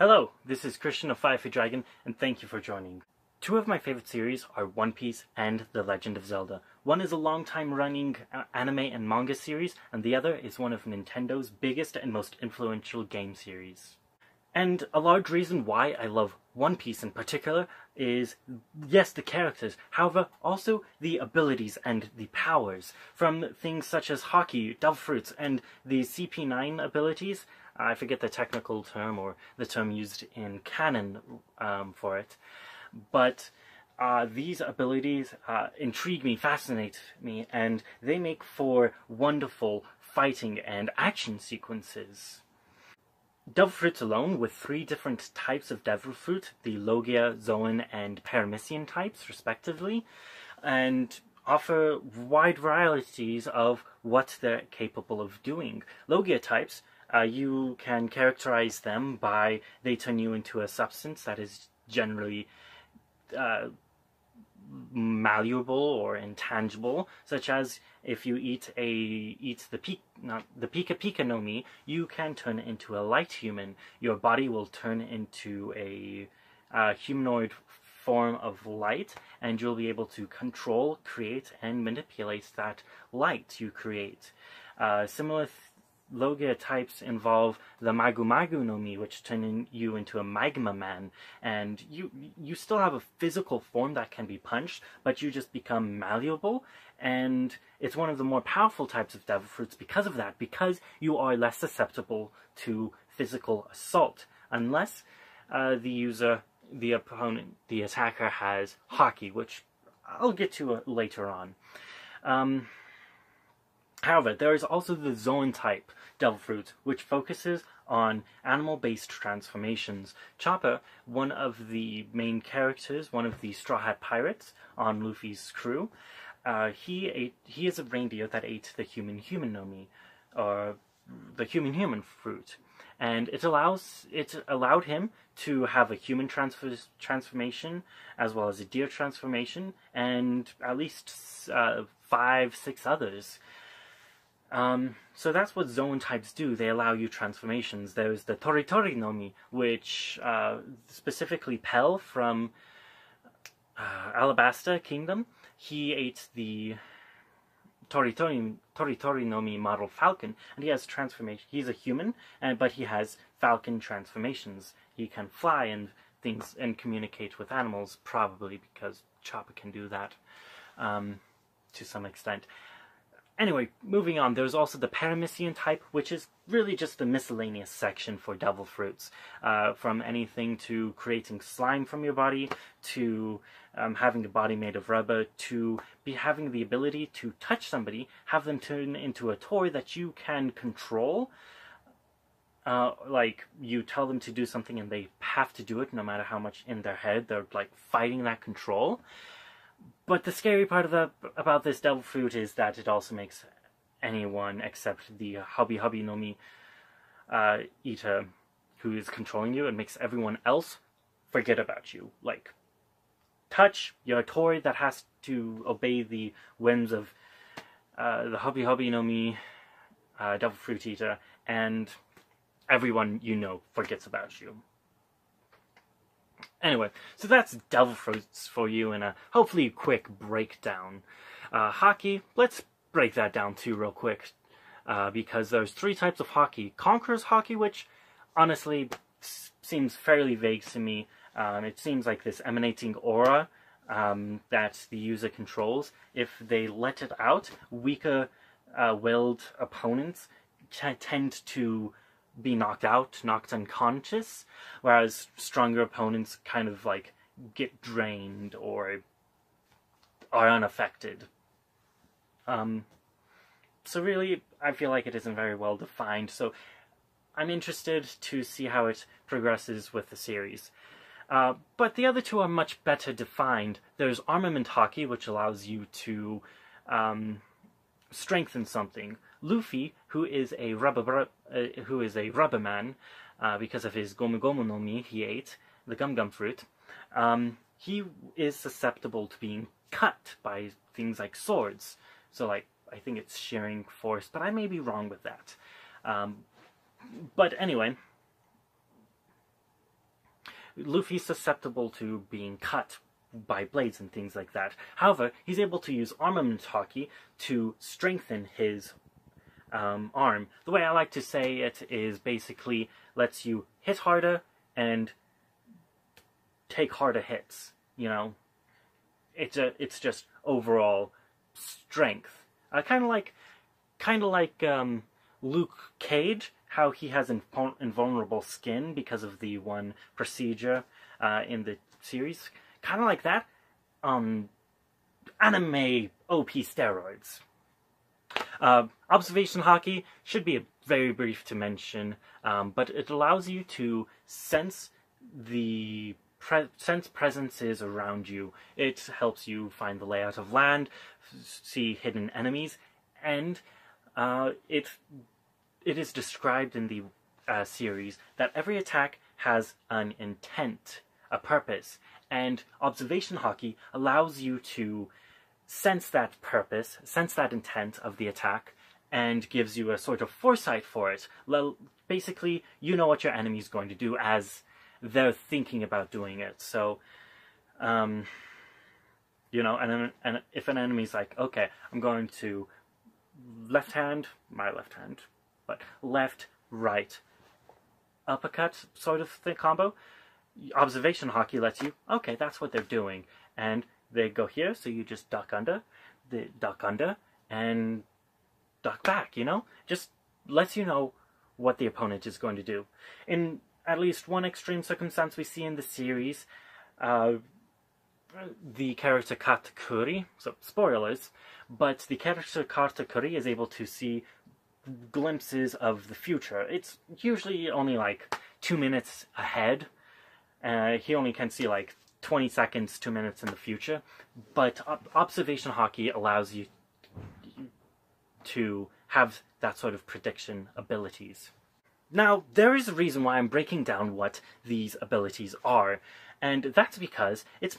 Hello, this is Christian of Fire Dragon, and thank you for joining. Two of my favorite series are One Piece and The Legend of Zelda. One is a long-time running anime and manga series, and the other is one of Nintendo's biggest and most influential game series. And a large reason why I love One Piece in particular is, yes, the characters, however, also the abilities and the powers. From things such as Haki, Devil Fruits, and the CP9 abilities. I forget the technical term, or the term used in canon for it. But these abilities intrigue me, fascinate me, and they make for wonderful fighting and action sequences. Devil Fruits alone, with three different types of Devil Fruit, the Logia, Zoan, and Paramecian types, respectively, and offer wide varieties of what they're capable of doing. Logia types, you can characterize them by they turn you into a substance that is generally malleable or intangible, such as if you eat the Pika Pika no Mi, you can turn into a light human. Your body will turn into a humanoid form of light, and you'll be able to control, create, and manipulate that light you create. Similar Logia types involve the Magu Magu no Mi, which turn you into a Magma Man, and you still have a physical form that can be punched, but you just become malleable, and it's one of the more powerful types of Devil Fruits because of that, because you are less susceptible to physical assault, unless the opponent, the attacker, has Haki, which I'll get to later on. However, there is also the Zoan type Devil Fruit, which focuses on animal-based transformations. Chopper, one of the main characters, one of the Straw Hat Pirates on Luffy's crew, he is a reindeer that ate the human no Mi, or the human fruit, and it allowed him to have a human transformation as well as a deer transformation, and at least 5-6 others. So that's what Zoan types do. They allow you transformations. There's the Tori Tori no Mi, which specifically Pell from Alabasta Kingdom. He ate the Tori Tori no Mi model Falcon, and he has transformation. He's a human, but he has Falcon transformations. He can fly and things and communicate with animals, probably because Chopper can do that to some extent. Anyway, moving on, there's also the Paramecian type, which is really just the miscellaneous section for Devil Fruits. From anything to creating slime from your body, to having a body made of rubber, to having the ability to touch somebody, have them turn into a toy that you can control. Like, you tell them to do something and they have to do it, no matter how much in their head they're, like, fighting that control. But the scary part about this Devil Fruit is that it also makes anyone except the Hubby Hubby no Mi eater who is controlling you, and makes everyone else forget about you. Like, touch, you're a toy that has to obey the whims of the Hubby Hubby no Mi Devil Fruit eater, and everyone you know forgets about you. Anyway, so that's Devil Fruits for you in a hopefully quick breakdown. Haki, let's break that down too real quick, because there's three types of Haki. Conqueror's Haki, which honestly seems fairly vague to me. It seems like this emanating aura that the user controls. If they let it out, weaker willed opponents tend to be knocked out, knocked unconscious, whereas stronger opponents kind of like get drained or are unaffected. So really, I feel like it isn't very well defined, so I'm interested to see how it progresses with the series. But the other two are much better defined. There's Armament Haki, which allows you to strengthen something. Luffy, who is a rubber man, because of his Gomu Gomu no Mi he ate, the Gum Gum fruit, he is susceptible to being cut by things like swords. So, like, I think it's shearing force, but I may be wrong with that. But anyway, Luffy's susceptible to being cut by blades and things like that. However, he's able to use armament haki to strengthen his arm. The way I like to say it is basically lets you hit harder and take harder hits. You know, it's just overall strength. Kind of like Luke Cage, how he has invulnerable skin because of the one procedure in the series. Kind of like that, anime OP steroids. Observation haki should be very brief to mention, but it allows you to sense the presences around you. It helps you find the layout of land, see hidden enemies, and it is described in the series that every attack has an intent, a purpose, and observation haki allows you to sense that purpose, sense that intent of the attack, and gives you a sort of foresight for it. Basically, you know what your enemy is going to do as they're thinking about doing it. So, you know, and if an enemy's like, okay, I'm going to left hand, but left, right, uppercut sort of thing combo, observation haki lets you, okay, that's what they're doing. And they go here, so you just duck under, and duck back, you know? Just lets you know what the opponent is going to do. In at least one extreme circumstance we see in the series, the character Katakuri, so spoilers, but the character Katakuri is able to see glimpses of the future. It's usually only like 2 minutes ahead. He only can see like 20 seconds, 2 minutes in the future, but observation haki allows you to have that sort of prediction abilities. Now, there is a reason why I'm breaking down what these abilities are, and that's because it's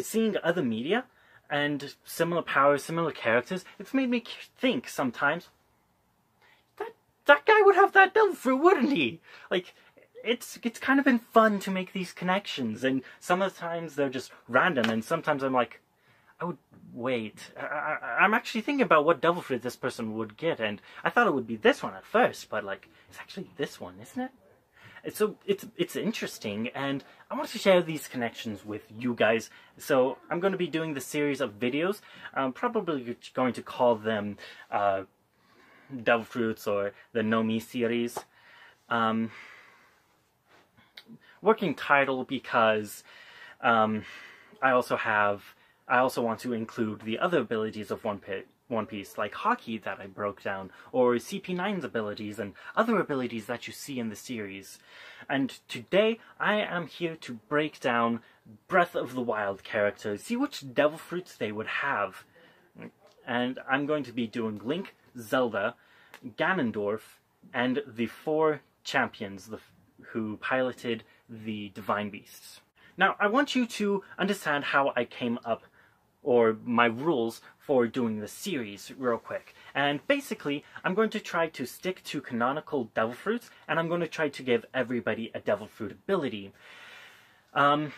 seeing other media and similar powers, similar characters, it's made me think sometimes, that guy would have that devil fruit, wouldn't he? Like, it's kind of been fun to make these connections, and some of the times they're just random, and sometimes I'm like, I'm actually thinking about what devil fruit this person would get, and I thought it would be this one at first, but like, it's actually this one, isn't it? So it's interesting, and I want to share these connections with you guys. So I'm going to be doing this series of videos. I'm probably going to call them Devil Fruits or the Nomi series. Working title because I also want to include the other abilities of One Piece, like Haki that I broke down, or CP9's abilities and other abilities that you see in the series. And today I am here to break down Breath of the Wild characters, see which devil fruits they would have. And I'm going to be doing Link, Zelda, Ganondorf, and the 4 champions who piloted the Divine Beasts. Now, I want you to understand how I came up, or my rules for doing the series real quick. And basically, I'm going to try to stick to canonical devil fruits, and I'm going to try to give everybody a devil fruit ability. I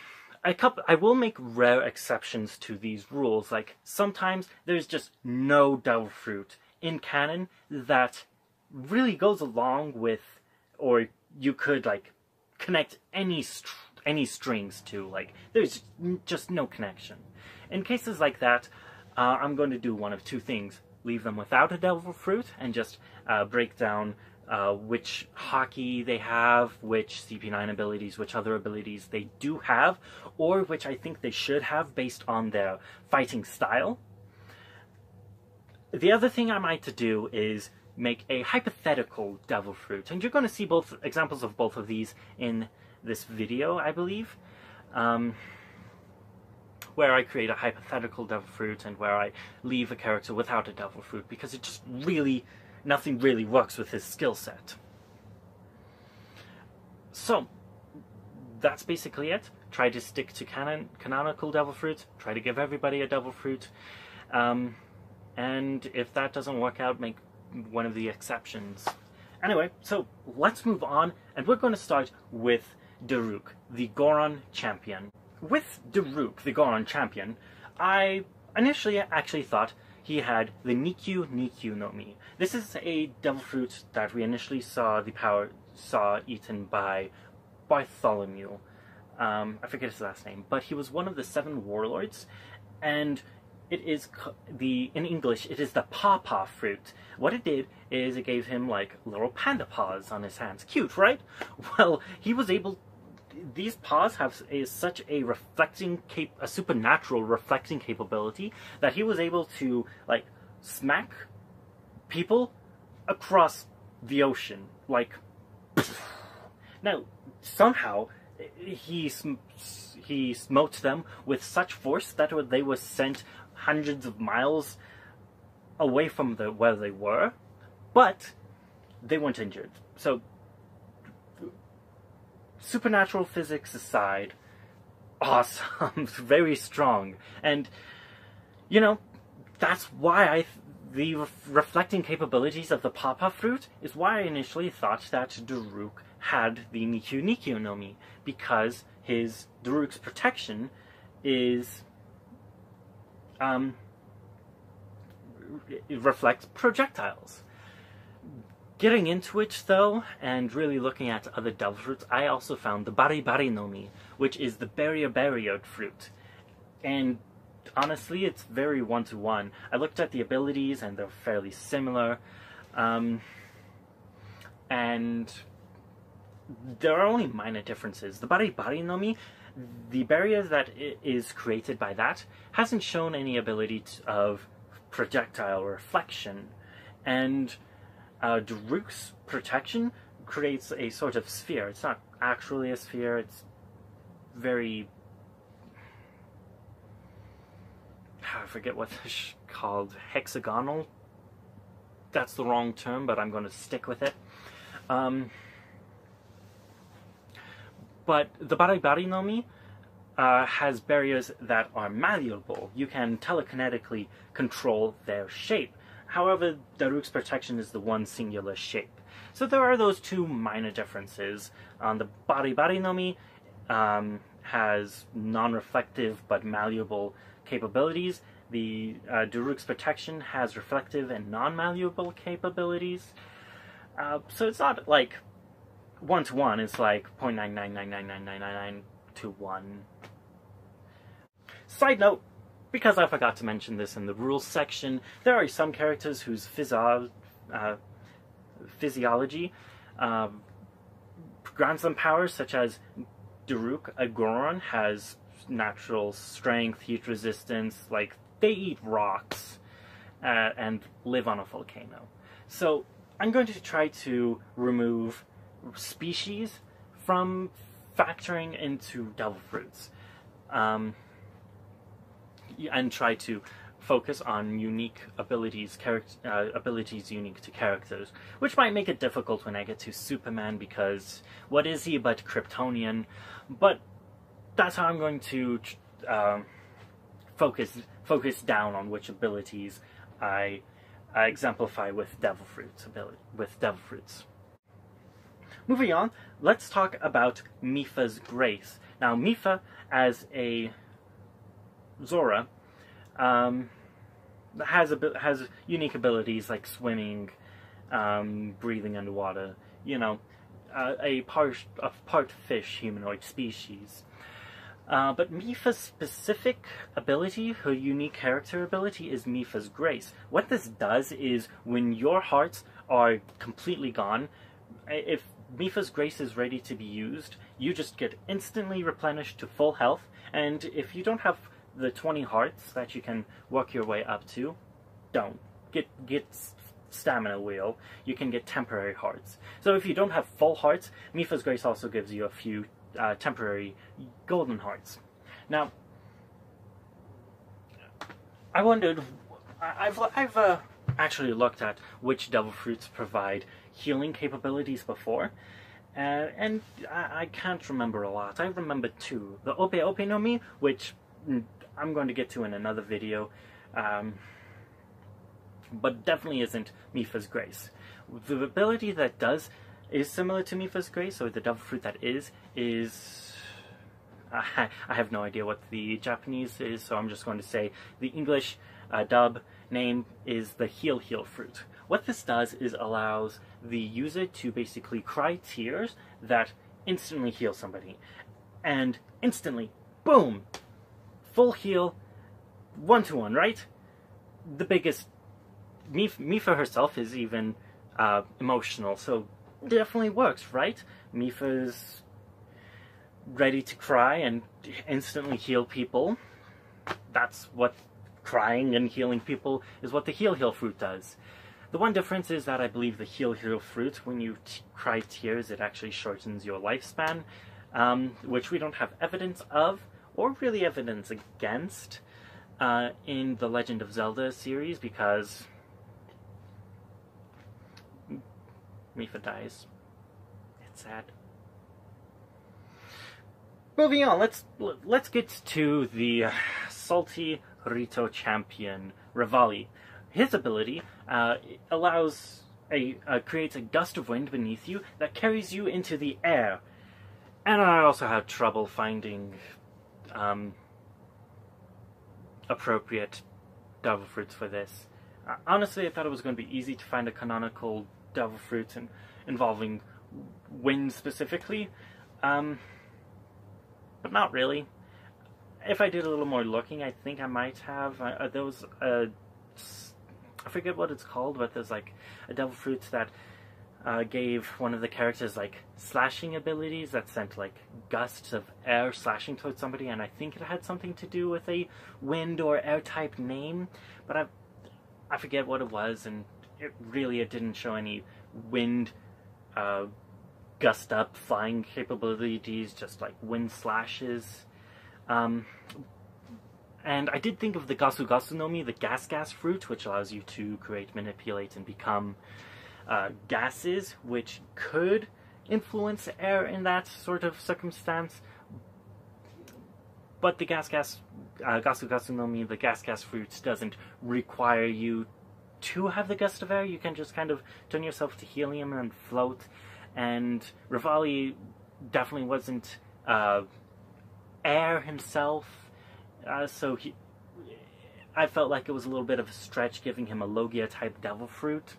will make rare exceptions to these rules, like sometimes there's just no devil fruit in canon that really goes along with, or you could like connect any strings to, like there's just no connection. In cases like that, I'm going to do one of two things. Leave them without a devil fruit and just break down which Haki they have, which CP9 abilities, which other abilities they do have, or which I think they should have based on their fighting style. The other thing I might do is make a hypothetical devil fruit, and you're going to see both examples of both of these in this video, I believe, where I create a hypothetical devil fruit and where I leave a character without a devil fruit, because it just really, nothing really works with his skill set. So, that's basically it. Try to stick to canonical devil fruit, try to give everybody a devil fruit, and if that doesn't work out, make one of the exceptions. Anyway, so let's move on, and we're going to start with Daruk, the Goron champion. With Daruk, the Goron champion, I initially actually thought he had the Nikyu Nikyu no Mi. This is a devil fruit that we initially saw eaten by Bartholomew. I forget his last name, but he was one of the 7 warlords, and it is in English, it is the pawpaw fruit. What it did is it gave him like little panda paws on his hands. Cute, right? Well, he was able. These paws have such a supernatural reflecting capability that he was able to like smack people across the ocean. Like, now somehow he smote them with such force that they were sent hundreds of miles away from where they were, but they weren't injured. So, supernatural physics aside, awesome, very strong, and you know that's why the reflecting capabilities of the pawpaw fruit is why I initially thought that Daruk had the Nikyu Nikyu no Mi, because Daruk's protection is it reflects projectiles. Getting into it though, and really looking at other devil fruits, I also found the Bari Bari no Mi, which is the barrier fruit. And honestly, it's very one-to-one. I looked at the abilities and they're fairly similar. And there are only minor differences. The Bari Bari no Mi, the barrier that is created by that hasn't shown any ability of projectile reflection, and Daruk's protection creates a sort of sphere. It's not actually a sphere, it's very... I forget what this is called. Hexagonal? That's the wrong term, but I'm going to stick with it. But the Bari Bari no Mi has barriers that are malleable. You can telekinetically control their shape. However, Daruk's protection is the one singular shape. So there are those 2 minor differences. The Bari Bari no Mi has non-reflective but malleable capabilities. The Daruk's protection has reflective and non-malleable capabilities. So it's not like 1-to-1, it's like 0.9999999 to 1. Side note, because I forgot to mention this in the rules section, there are some characters whose physiology grants them powers, such as Daruk, a Goron, has natural strength, heat resistance, like, they eat rocks, and live on a volcano. So, I'm going to try to remove species from factoring into devil fruits. And try to focus on unique abilities, abilities unique to characters, which might make it difficult when I get to Superman, because what is he but Kryptonian? But that's how I'm going to focus down on which abilities I exemplify with devil fruits. Moving on, let's talk about Mipha's Grace. Now, Mipha, as a Zora, has unique abilities like swimming, breathing underwater, you know, a part fish humanoid species. But Mipha's specific ability, her unique character ability, is Mipha's Grace. What this does is, when your hearts are completely gone, if Mipha's Grace is ready to be used, you just get instantly replenished to full health, and if you don't have the 20 hearts that you can work your way up to, don't. Get stamina wheel. You can get temporary hearts. So if you don't have full hearts, Mipha's Grace also gives you a few temporary golden hearts. Now, I wondered, I've actually looked at which devil fruits provide healing capabilities before, and I can't remember a lot. I remember 2. The Ope Ope no Mi, which I'm going to get to in another video, but definitely isn't Mipha's Grace. The ability that does is similar to Mipha's Grace, or the devil fruit that is I have no idea what the Japanese is, so I'm just going to say the English dub name is the Heal fruit. What this does is allows the user to basically cry tears that instantly heal somebody. And instantly, boom! Full heal, 1-to-1, right? The biggest... Mipha herself is even emotional, so definitely works, right? Mipha's ready to cry and instantly heal people. That's what crying and healing people is what the Heal fruit does. The one difference is that I believe the Heal fruit, when you cry tears, it actually shortens your lifespan, which we don't have evidence of, or really evidence against, in the Legend of Zelda series, because Mipha dies. It's sad. Moving on, let's get to the Salty Rito champion, Revali. His ability creates a gust of wind beneath you that carries you into the air. And I also had trouble finding appropriate devil fruits for this. Honestly, I thought it was going to be easy to find a canonical devil fruit involving wind specifically. But not really. If I did a little more looking, I think I might have. There was I forget what it's called, but there's like a devil fruit that gave one of the characters like slashing abilities that sent like gusts of air slashing towards somebody, and I think it had something to do with a wind or air type name, but I forget what it was, and it didn't show any wind gust up flying capabilities, just like wind slashes. And I did think of the Gasu Gasu no Mi, the gas fruit, which allows you to create, manipulate, and become gases, which could influence air in that sort of circumstance. But the Gasu Gasu no Mi, the gas fruit, doesn't require you to have the gust of air. You can just kind of turn yourself to helium and float. And Revali definitely wasn't air himself, so I felt like it was a little bit of a stretch giving him a Logia-type devil fruit.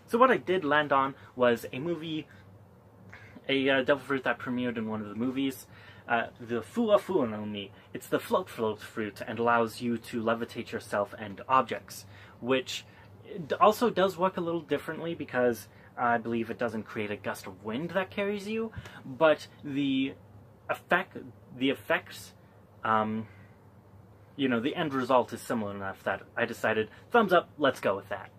So what I did land on was a devil fruit that premiered in one of the movies, the Fua no Mi. It's the float fruit and allows you to levitate yourself and objects, which also does work a little differently because I believe it doesn't create a gust of wind that carries you, but the effects, the end result is similar enough that I decided, thumbs up, let's go with that.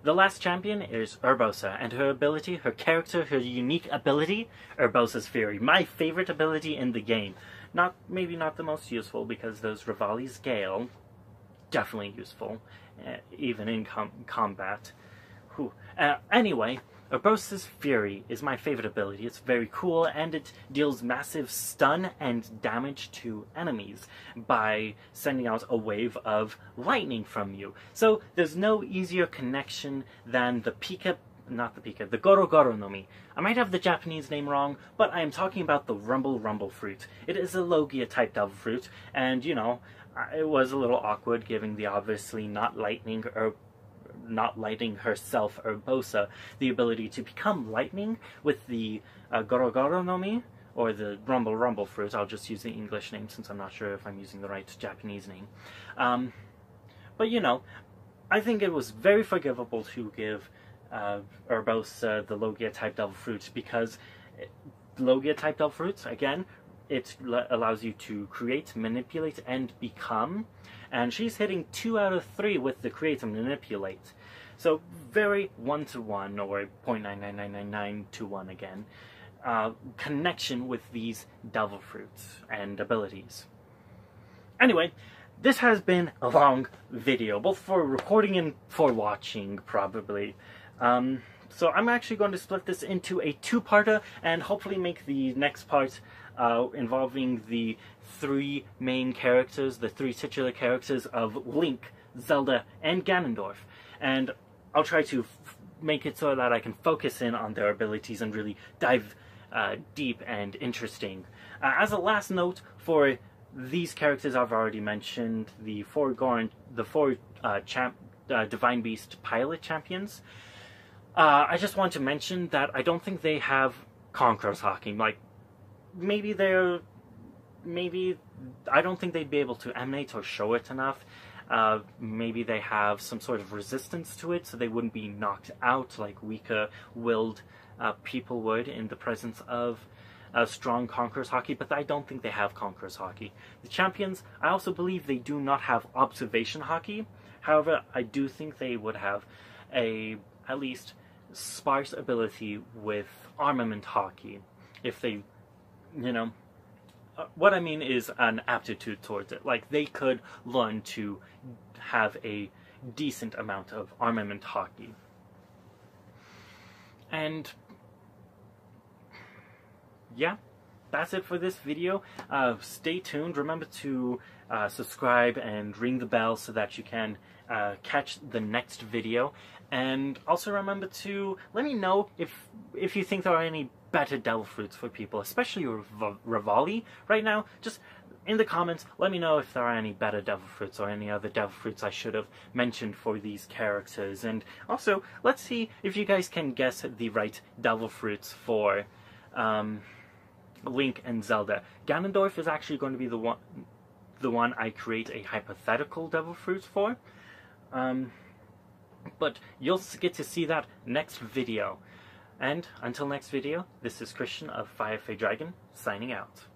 The last champion is Urbosa, and her ability, her character, her unique ability, Urbosa's Fury, my favorite ability in the game. Maybe not the most useful, because there's Revali's Gale, definitely useful, even in combat. Anyway, Urbosa's Fury is my favorite ability. It's very cool, and it deals massive stun and damage to enemies by sending out a wave of lightning from you. So there's no easier connection than the Goro Goro no Mi. I might have the Japanese name wrong, but I am talking about the Rumble fruit. It is a Logia-type devil fruit, and, it was a little awkward giving the obviously not lighting herself, Urbosa, the ability to become lightning with the Goro Goro no Mi, or the Rumble fruit. I'll just use the English name since I'm not sure if I'm using the right Japanese name. But I think it was very forgivable to give Urbosa the Logia-type devil fruit, because Logia-type devil fruits, again, it allows you to create, manipulate, and become. And she's hitting 2 out of 3 with the create and manipulate. So very 1-to-1, or 0.99999 to 1 again, connection with these devil fruits and abilities. Anyway, this has been a long video, both for recording and for watching, probably. So I'm actually going to split this into a 2-parter, and hopefully make the next part involving the 3 main characters, the 3 titular characters of Link, Zelda, and Ganondorf. And I'll try to make it so that I can focus in on their abilities and really dive deep and interesting. As a last note, for these characters I've already mentioned, the four Divine Beast pilot champions, I just want to mention that I don't think they have Conqueror's Haki. Like, maybe I don't think they'd be able to emanate or show it enough. Maybe they have some sort of resistance to it, so they wouldn't be knocked out like weaker-willed people would in the presence of strong Conqueror's Haki, but I don't think they have Conqueror's Haki. The champions, I also believe they do not have Observation Haki. However, I do think they would have at least sparse ability with Armament Haki. If they, what I mean is an aptitude towards it. Like, they could learn to have a decent amount of Armament Haki. And yeah, that's it for this video. Stay tuned. Remember to subscribe and ring the bell so that you can catch the next video. And also remember to let me know if you think there are any better Devil Fruits for people, especially Revali right now. Just in the comments, let me know if there are any better Devil Fruits or any other Devil Fruits I should have mentioned for these characters. And also, let's see if you guys can guess the right Devil Fruits for Link and Zelda. Ganondorf is actually going to be the one I create a hypothetical Devil Fruit for. But you'll get to see that next video. And until next video, this is Christian of Fire Fey Dragon, signing out.